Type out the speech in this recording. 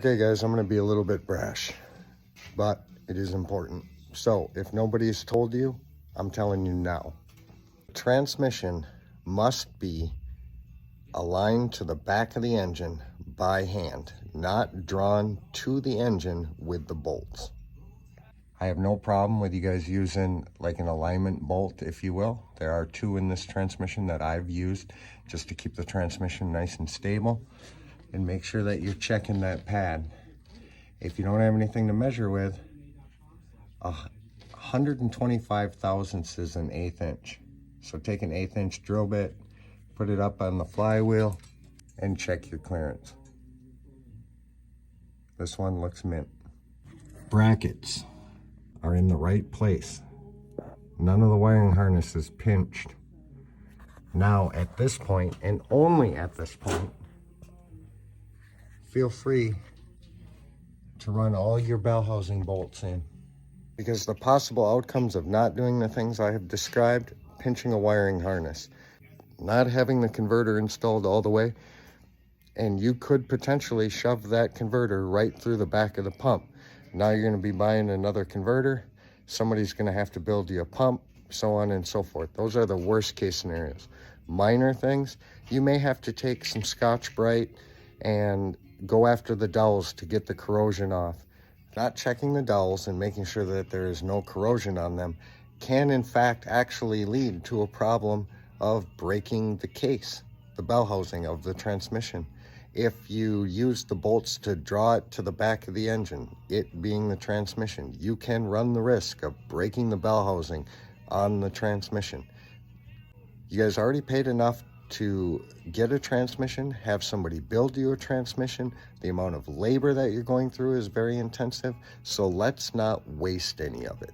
Okay guys, I'm gonna be a little bit brash, but it is important. So if nobody's told you, I'm telling you now. Transmission must be aligned to the back of the engine by hand, not drawn to the engine with the bolts. I have no problem with you guys using like an alignment bolt, if you will. There are two in this transmission that I've used just to keep the transmission nice and stable. And make sure that you're checking that pad. If you don't have anything to measure with, 125 thousandths is an 1/8 inch. So take an 1/8 inch drill bit, put it up on the flywheel, and check your clearance. This one looks mint. Brackets are in the right place. None of the wiring harness is pinched. Now at this point, and only at this point, feel free to run all your bell housing bolts in. Because the possible outcomes of not doing the things I have described, pinching a wiring harness, not having the converter installed all the way, and you could potentially shove that converter right through the back of the pump. Now you're going to be buying another converter, somebody's going to have to build you a pump, so on and so forth. Those are the worst case scenarios. Minor things, you may have to take some Scotch-Brite and go after the dowels to get the corrosion off. Not checking the dowels and making sure that there is no corrosion on them can in fact actually lead to a problem of breaking the case, the bell housing of the transmission. If you use the bolts to draw it to the back of the engine, it being the transmission, you can run the risk of breaking the bell housing on the transmission. You guys already paid enough to get a transmission, have somebody build you a transmission. The amount of labor that you're going through is very intensive, so let's not waste any of it.